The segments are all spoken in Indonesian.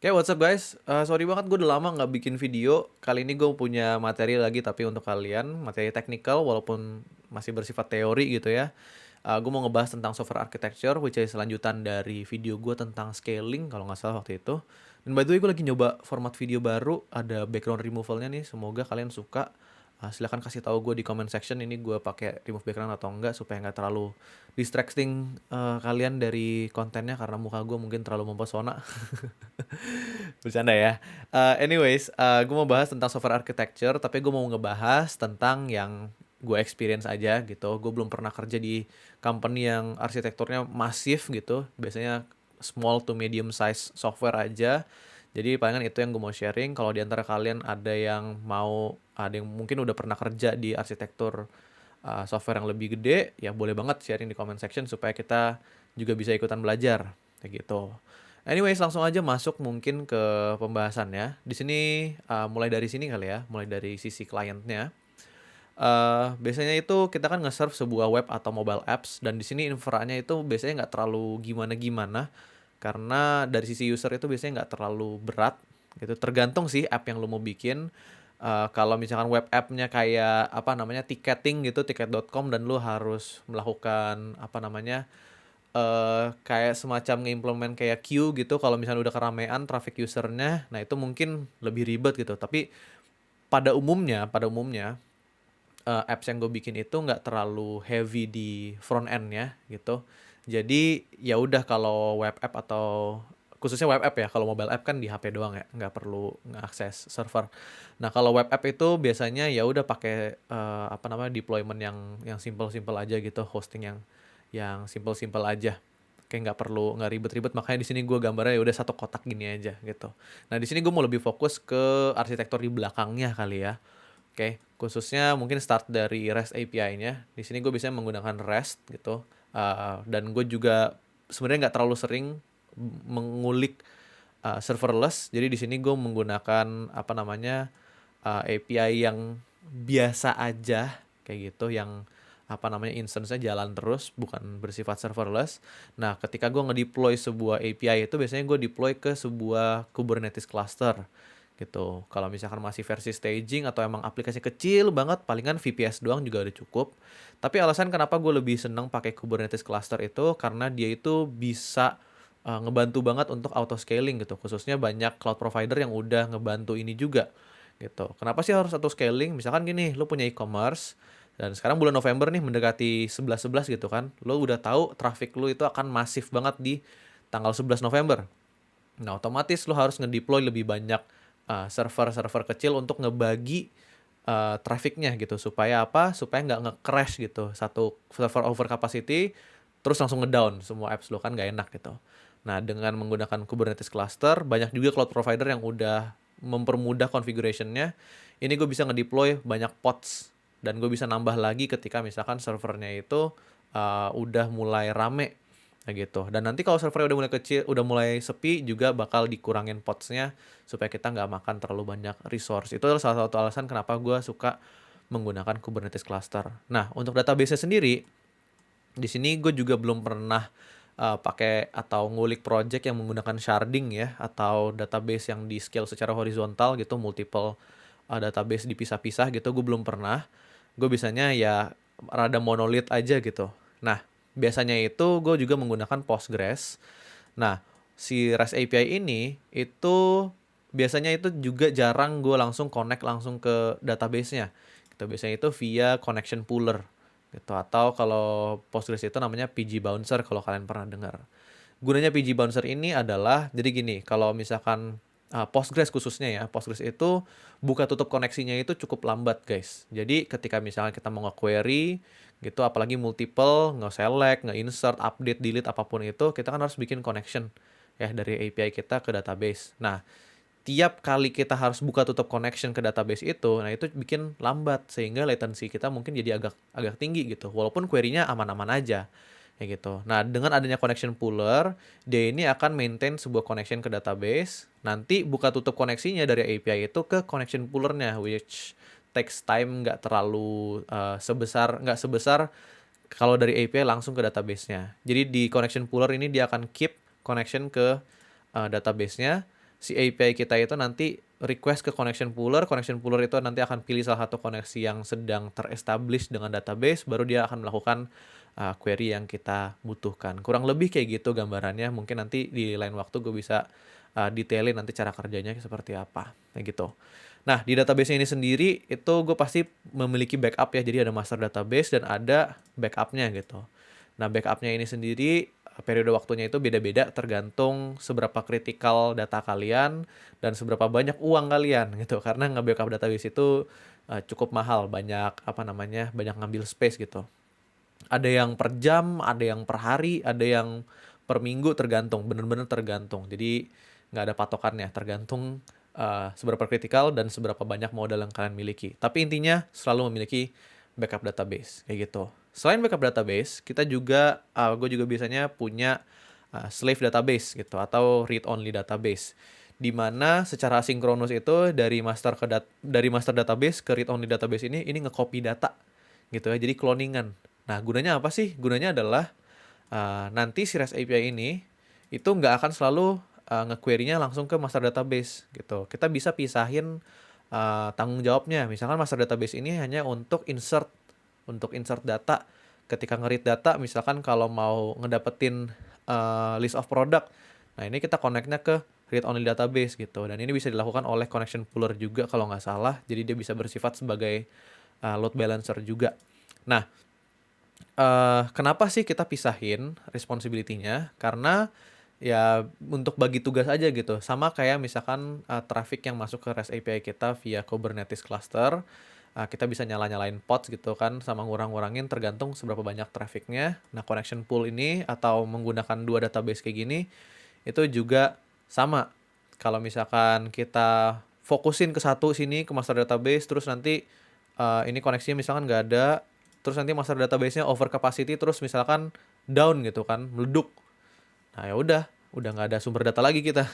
Oke, what's up guys? Sorry banget gue udah lama nggak bikin video. Kali ini gue punya materi lagi tapi untuk kalian, materi technical walaupun masih bersifat teori gitu ya. Gue mau ngebahas tentang software architecture, which is lanjutan dari video gue tentang scaling kalau nggak salah waktu itu. Dan by the way gue lagi nyoba format video baru, ada background removalnya nih. Semoga kalian suka. Silahkan kasih tahu gue di comment section ini gue pakai remove background atau enggak supaya nggak terlalu distracting kalian dari kontennya karena muka gue mungkin terlalu mempesona. Bercanda ya. Gue mau bahas tentang software architecture, tapi gue mau ngebahas tentang yang gue experience aja gitu. Gue belum pernah kerja di company yang arsitekturnya masif gitu. Biasanya small to medium size software aja. Jadi palingan itu yang gue mau sharing. Kalau di antara kalian ada yang mungkin udah pernah kerja di arsitektur software yang lebih gede, ya boleh banget sharing di comment section supaya kita juga bisa ikutan belajar kayak gitu. Langsung aja masuk mungkin ke pembahasannya. Di sini mulai dari sini kali ya, mulai dari sisi kliennya. Biasanya itu kita kan nge-serve sebuah web atau mobile apps dan di sini infranya itu biasanya nggak terlalu gimana-gimana karena dari sisi user itu biasanya nggak terlalu berat gitu. Tergantung sih app yang lo mau bikin. Kalau misalkan web app-nya kayak apa namanya ticketing gitu, tiket.com dan lo harus melakukan apa namanya kayak semacam nge-implement kayak queue gitu kalau misalnya udah keramaian traffic usernya, nah itu mungkin lebih ribet gitu. Tapi pada umumnya apps yang gue bikin itu nggak terlalu heavy di front end-nya gitu. Jadi ya udah kalau web app atau khususnya web app ya, kalau mobile app kan di HP doang ya, nggak perlu ngeakses server. Nah kalau web app itu biasanya ya udah pakai apa namanya deployment yang simple-simple aja gitu, hosting yang simple-simple aja. Kayak nggak ribet-ribet, makanya di sini gue gambarnya ya udah satu kotak gini aja gitu. Nah di sini gue mau lebih fokus ke arsitektur di belakangnya kali ya. Oke, khususnya mungkin start dari REST API-nya. Di sini gue biasanya menggunakan REST gitu. Dan gue juga sebenarnya nggak terlalu sering mengulik serverless. Jadi di sini gue menggunakan apa namanya API yang biasa aja kayak gitu, yang apa namanya instance-nya jalan terus, bukan bersifat serverless. Nah, ketika gue ngedeploy sebuah API itu biasanya gue deploy ke sebuah Kubernetes cluster gitu. Kalau misalkan masih versi staging atau emang aplikasi kecil banget, palingan VPS doang juga udah cukup. Tapi alasan kenapa gue lebih seneng pakai Kubernetes cluster itu karena dia itu bisa ngebantu banget untuk auto scaling gitu. Khususnya banyak cloud provider yang udah ngebantu ini juga gitu. Kenapa sih harus auto scaling? Misalkan gini, lu punya e-commerce dan sekarang bulan November nih mendekati 11-11 gitu kan. Lu udah tahu traffic lu itu akan masif banget di tanggal 11 November. Nah, otomatis lo harus ngedeploy lebih banyak server-server kecil untuk ngebagi trafficnya gitu. Supaya apa? Supaya nggak nge-crash gitu. Satu server over capacity, terus langsung ngedown semua apps lo, kan nggak enak gitu. Nah, dengan menggunakan Kubernetes cluster, banyak juga cloud provider yang udah mempermudah configuration-nya. Ini gue bisa ngedeploy banyak pods. Dan gue bisa nambah lagi ketika misalkan servernya itu udah mulai rame kayak gitu. Dan nanti kalau servernya udah mulai kecil, udah mulai sepi juga bakal dikurangin pods-nya supaya kita nggak makan terlalu banyak resource. Itu adalah salah satu alasan kenapa gue suka menggunakan Kubernetes cluster. Nah, untuk database sendiri, di sini gue juga belum pernah pakai atau ngulik project yang menggunakan sharding ya, atau database yang di scale secara horizontal gitu, multiple database dipisah-pisah gitu, gue belum pernah. Gue bisanya ya rada monolith aja gitu. Nah, biasanya itu gue juga menggunakan Postgres. Nah, si REST API ini itu biasanya itu juga jarang gue langsung connect langsung ke database-nya. Gitu. Biasanya itu via connection pooler gitu. Atau kalau Postgres itu namanya PG Bouncer kalau kalian pernah dengar. Gunanya PG Bouncer ini adalah, jadi gini, kalau misalkan Postgres khususnya ya, Postgres itu buka tutup koneksinya itu cukup lambat guys. Jadi ketika misalnya kita mau nge-query gitu, apalagi multiple, nge-select, nge-insert, update, delete, apapun itu, kita kan harus bikin connection ya dari API kita ke database. Nah, tiap kali kita harus buka tutup connection ke database itu, nah itu bikin lambat sehingga latency kita mungkin jadi agak agak tinggi gitu. Walaupun query-nya aman-aman aja kayak gitu. Nah, dengan adanya connection pooler, dia ini akan maintain sebuah connection ke database. Nanti buka tutup koneksinya dari API itu ke connection poolernya, which takes time, nggak sebesar kalau dari API langsung ke database-nya. Jadi di connection pooler ini dia akan keep connection ke database-nya si API kita itu nanti request ke connection pooler itu nanti akan pilih salah satu koneksi yang sedang terestablish dengan database, baru dia akan melakukan query yang kita butuhkan. Kurang lebih kayak gitu gambarannya. Mungkin nanti di lain waktu gue bisa detailin nanti cara kerjanya seperti apa, kayak gitu. Nah, di database ini sendiri itu gue pasti memiliki backup ya. Jadi ada master database dan ada backupnya gitu. Nah, backupnya ini sendiri periode waktunya itu beda-beda tergantung seberapa kritikal data kalian dan seberapa banyak uang kalian gitu. Karena nge-backup database itu cukup mahal, banyak apa namanya, banyak ngambil space gitu. Ada yang per jam, ada yang per hari, ada yang per minggu, tergantung, bener-bener tergantung. Jadi nggak ada patokannya, tergantung seberapa kritikal dan seberapa banyak modal yang kalian miliki. Tapi intinya selalu memiliki backup database kayak gitu. Selain backup database, kita juga gue juga biasanya punya slave database gitu atau read only database. Di mana secara sinkronus itu dari master database ke read only database ini nge-copy data gitu ya. Jadi cloningan. Nah, gunanya apa sih? Gunanya adalah nanti si REST API ini itu nggak akan selalu nge-query-nya langsung ke master database gitu. Kita bisa pisahin tanggung jawabnya. Misalkan master database ini hanya untuk insert data. Ketika nge-read data, misalkan kalau mau ngedapetin list of product, nah ini kita connect-nya ke read only database gitu. Dan ini bisa dilakukan oleh connection pooler juga kalau nggak salah. Jadi dia bisa bersifat sebagai load balancer juga. Nah, kenapa sih kita pisahin responsibility-nya? Karena ya untuk bagi tugas aja gitu. Sama kayak misalkan traffic yang masuk ke REST API kita via Kubernetes cluster, kita bisa nyala-nyalain pods gitu kan, sama ngurang-ngurangin tergantung seberapa banyak trafficnya. Nah, connection pool ini atau menggunakan dua database kayak gini, itu juga sama. Kalau misalkan kita fokusin ke satu sini, ke master database, terus nanti ini koneksinya misalkan nggak ada, terus nanti master database-nya over capacity, terus misalkan down gitu kan, meleduk. Nah ya udah nggak ada sumber data lagi kita,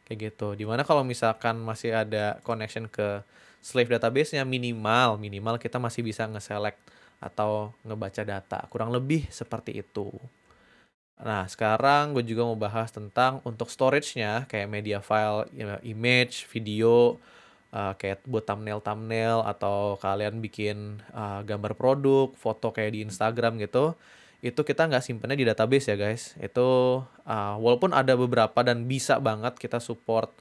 kayak gitu. Dimana kalau misalkan masih ada connection ke slave database-nya minimal kita masih bisa nge-select atau ngebaca data. Kurang lebih seperti itu. Nah, sekarang gue juga mau bahas tentang untuk storage-nya, kayak media file, image, video, kayak buat thumbnail atau kalian bikin gambar produk, foto kayak di Instagram gitu. Itu kita nggak simpennya di database ya guys. Itu walaupun ada beberapa dan bisa banget kita support,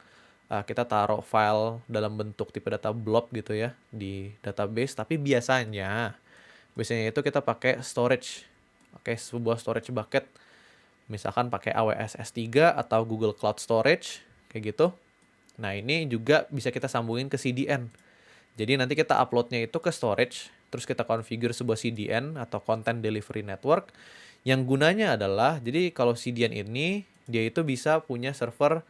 kita taruh file dalam bentuk tipe data blob gitu ya di database. Tapi biasanya itu kita pakai storage, pakai sebuah storage bucket. Misalkan pakai AWS S3 atau Google Cloud Storage, kayak gitu. Nah, ini juga bisa kita sambungin ke CDN. Jadi nanti kita uploadnya itu ke storage, terus kita configure sebuah CDN atau Content Delivery Network, yang gunanya adalah, jadi kalau CDN ini, dia itu bisa punya server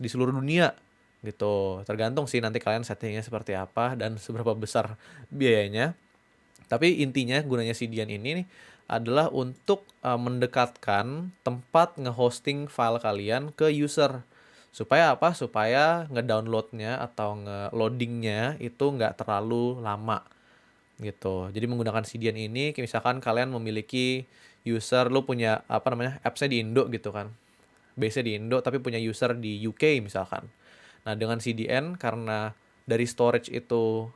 di seluruh dunia, gitu. Tergantung sih nanti kalian settingnya seperti apa dan seberapa besar biayanya. Tapi intinya gunanya CDN ini nih adalah untuk mendekatkan tempat nge-hosting file kalian ke user. Supaya apa? Supaya ngedownloadnya atau nge-loadingnya itu nggak terlalu lama gitu. Jadi menggunakan CDN ini, misalkan kalian memiliki user, lu punya apa namanya, apps-nya di Indo gitu kan. Base-nya di Indo tapi punya user di UK misalkan. Nah, dengan CDN karena dari storage itu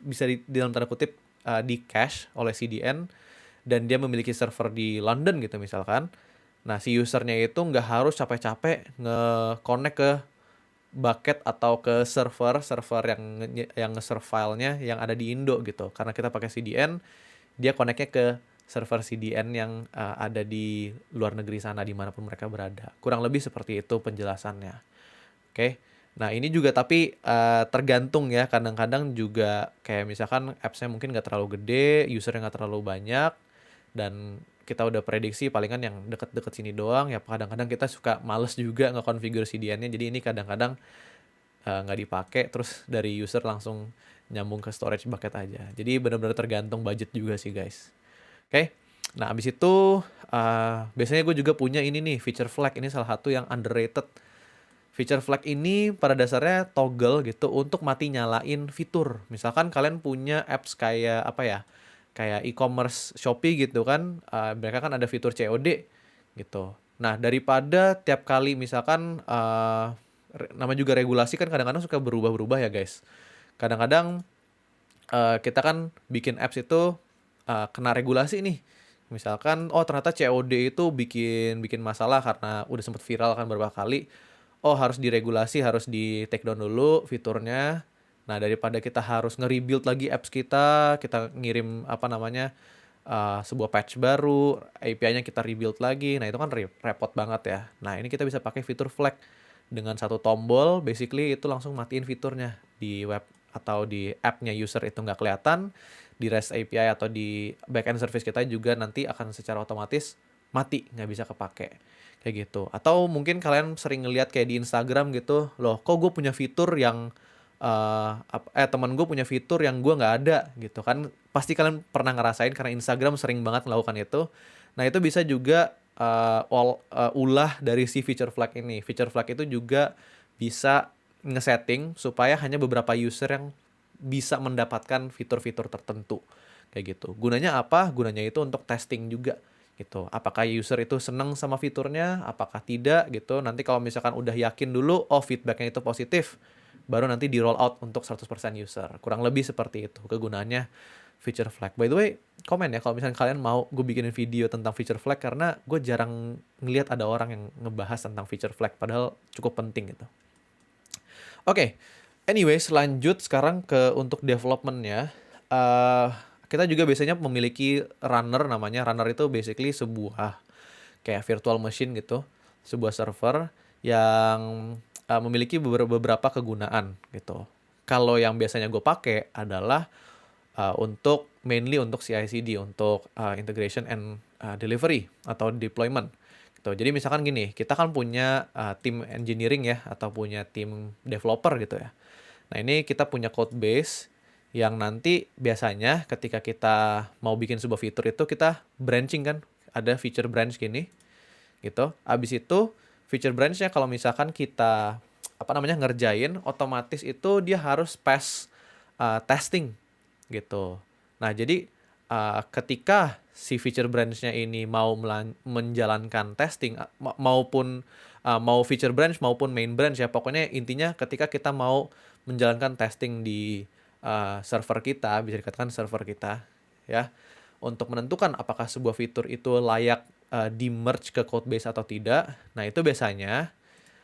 bisa di dalam tanda kutip di cache oleh CDN dan dia memiliki server di London gitu misalkan. Nah, si usernya itu nggak harus capek-capek nge-connect ke bucket atau ke server yang nge-serve filenya yang ada di Indo gitu. Karena kita pakai CDN, dia connect-nya ke server CDN yang ada di luar negeri sana dimanapun mereka berada. Kurang lebih seperti itu penjelasannya. Oke. Nah, ini juga tapi tergantung ya. Kadang-kadang juga kayak misalkan apps-nya mungkin nggak terlalu gede, usernya nggak terlalu banyak, dan kita udah prediksi palingan yang deket-deket sini doang. Ya kadang-kadang kita suka males juga nge-configure CDN-nya. Jadi ini kadang-kadang nggak dipakai, terus dari user langsung nyambung ke storage bucket aja. Jadi benar-benar tergantung budget juga sih guys. Oke. Nah, abis itu biasanya gue juga punya ini nih, feature flag. Ini salah satu yang underrated. Feature flag ini pada dasarnya toggle gitu untuk mati nyalain fitur. Misalkan kalian punya apps kayak apa ya? Kayak e-commerce Shopee gitu kan. Mereka kan ada fitur COD gitu. Nah, daripada tiap kali misalkan Nama juga regulasi kan kadang-kadang suka berubah-berubah ya guys. Kadang-kadang kita kan bikin apps itu kena regulasi nih. Misalkan, oh ternyata COD itu bikin bikin masalah karena udah sempet viral kan beberapa kali. Oh harus diregulasi, harus di take down dulu fiturnya. Nah daripada kita harus nge-rebuild lagi apps kita ngirim apa namanya sebuah patch baru, API-nya kita rebuild lagi. Nah itu kan repot banget ya. Nah ini kita bisa pakai fitur flag dengan satu tombol, basically itu langsung matiin fiturnya di web atau di app-nya user itu nggak kelihatan, di REST API atau di backend service kita juga nanti akan secara otomatis mati, nggak bisa kepake. Kayak gitu. Atau mungkin kalian sering ngeliat kayak di Instagram gitu, loh kok gue punya fitur yang teman gue punya fitur yang gue nggak ada gitu kan. Pasti kalian pernah ngerasain karena Instagram sering banget melakukan itu. Nah itu bisa juga ulah dari si feature flag ini. Feature flag itu juga bisa ngesetting supaya hanya beberapa user yang bisa mendapatkan fitur-fitur tertentu kayak gitu. Gunanya apa? Gunanya itu untuk testing juga gitu. Apakah user itu seneng sama fiturnya, apakah tidak gitu. Nanti kalau misalkan udah yakin dulu, oh feedbacknya itu positif, baru nanti di roll out untuk 100% user. Kurang lebih seperti itu kegunaannya feature flag. By the way, komen ya kalau misalnya kalian mau gue bikinin video tentang feature flag, karena gue jarang ngelihat ada orang yang ngebahas tentang feature flag, padahal cukup penting gitu. Oke, anyways lanjut sekarang ke untuk development-nya. Kita juga biasanya memiliki runner, namanya runner itu basically sebuah kayak virtual machine gitu, sebuah server yang memiliki beberapa kegunaan gitu. Kalau yang biasanya gue pakai adalah untuk mainly untuk CI/CD, untuk integration and delivery atau deployment. Gitu. Jadi misalkan gini, kita kan punya tim engineering ya, atau punya tim developer gitu ya. Nah ini kita punya code base yang nanti biasanya ketika kita mau bikin sebuah fitur itu kita branching kan, ada feature branch gini gitu. Abis itu feature branch-nya kalau misalkan kita ngerjain, otomatis itu dia harus pass testing gitu. Nah jadi ketika si feature branch-nya ini mau menjalankan testing maupun mau feature branch maupun main branch ya, pokoknya intinya ketika kita mau menjalankan testing di server kita, bisa dikatakan server kita ya, untuk menentukan apakah sebuah fitur itu layak di-merge ke codebase atau tidak. Nah itu biasanya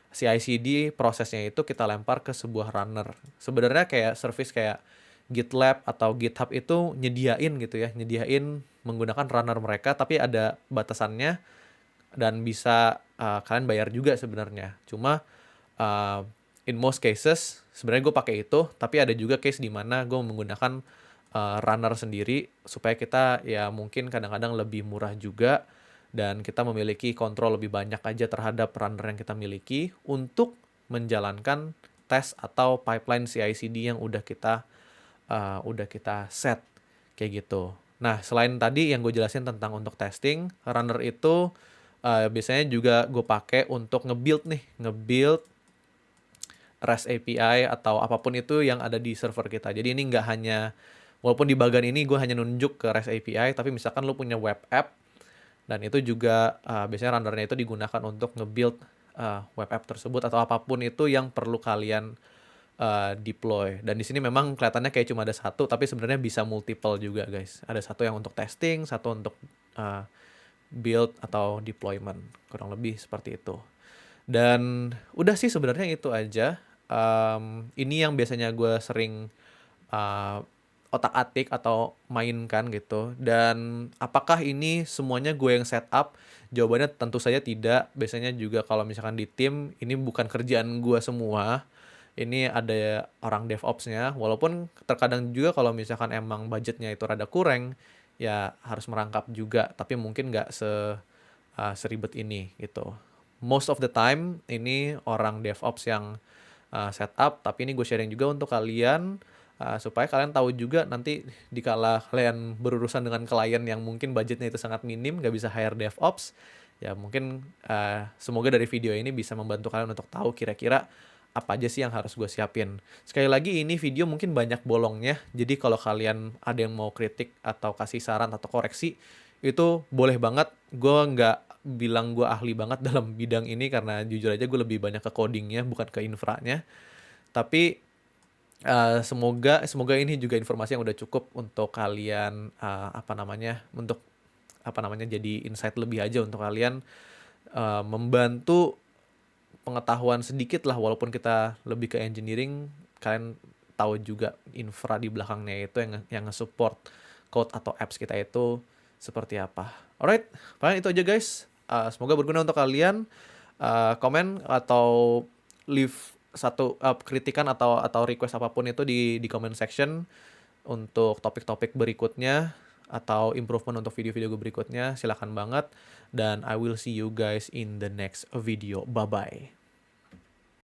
CI/CD prosesnya itu kita lempar ke sebuah runner. Sebenarnya kayak service kayak GitLab atau GitHub itu nyediain gitu ya, nyediain menggunakan runner mereka, tapi ada batasannya dan bisa kalian bayar juga sebenarnya. Cuma in most cases sebenarnya gue pakai itu, tapi ada juga case di mana gue menggunakan runner sendiri supaya kita ya mungkin kadang-kadang lebih murah juga dan kita memiliki kontrol lebih banyak aja terhadap runner yang kita miliki untuk menjalankan tes atau pipeline CI/CD yang udah kita set kayak gitu. Nah, selain tadi yang gue jelasin tentang untuk testing, runner itu biasanya juga gue pakai untuk nge-build REST API atau apapun itu yang ada di server kita. Jadi ini nggak hanya, walaupun di bagian ini gue hanya nunjuk ke REST API, tapi misalkan lo punya web app, dan itu juga biasanya runnernya itu digunakan untuk nge-build web app tersebut atau apapun itu yang perlu kalian deploy. Dan di sini memang kelihatannya kayak cuma ada satu, tapi sebenarnya bisa multiple juga guys. Ada satu yang untuk testing, satu untuk build atau deployment. Kurang lebih seperti itu. Dan udah sih sebenarnya itu aja. Ini yang biasanya gue sering otak-atik atau mainkan gitu. Dan apakah ini semuanya gue yang setup? Jawabannya tentu saja tidak. Biasanya juga kalau misalkan di tim, ini bukan kerjaan gue semua. Ini ada orang DevOps-nya. Walaupun terkadang juga kalau misalkan emang budgetnya itu rada kurang, ya harus merangkap juga. Tapi mungkin nggak seribet ini gitu. Most of the time, ini orang DevOps yang setup. Tapi ini gue sharing juga untuk kalian, supaya kalian tahu juga nanti dikala kalian berurusan dengan klien yang mungkin budgetnya itu sangat minim, nggak bisa hire DevOps, ya mungkin semoga dari video ini bisa membantu kalian untuk tahu kira-kira apa aja sih yang harus gue siapin. Sekali lagi ini video mungkin banyak bolongnya, jadi kalau kalian ada yang mau kritik atau kasih saran atau koreksi, itu boleh banget. Gue nggak bilang gue ahli banget dalam bidang ini karena jujur aja gue lebih banyak ke codingnya bukan ke infranya. Tapi semoga ini juga informasi yang udah cukup untuk kalian untuk jadi insight lebih aja untuk kalian membantu pengetahuan sedikit lah walaupun kita lebih ke engineering, kalian tahu juga infra di belakangnya itu yang nge-support code atau apps kita itu seperti apa. Alright, paling itu aja guys. Semoga berguna untuk kalian. Komen atau leave satu kritikan atau request apapun itu di comment section untuk topik-topik berikutnya atau improvement untuk video-video gue berikutnya. Silakan banget dan I will see you guys in the next video. Bye bye.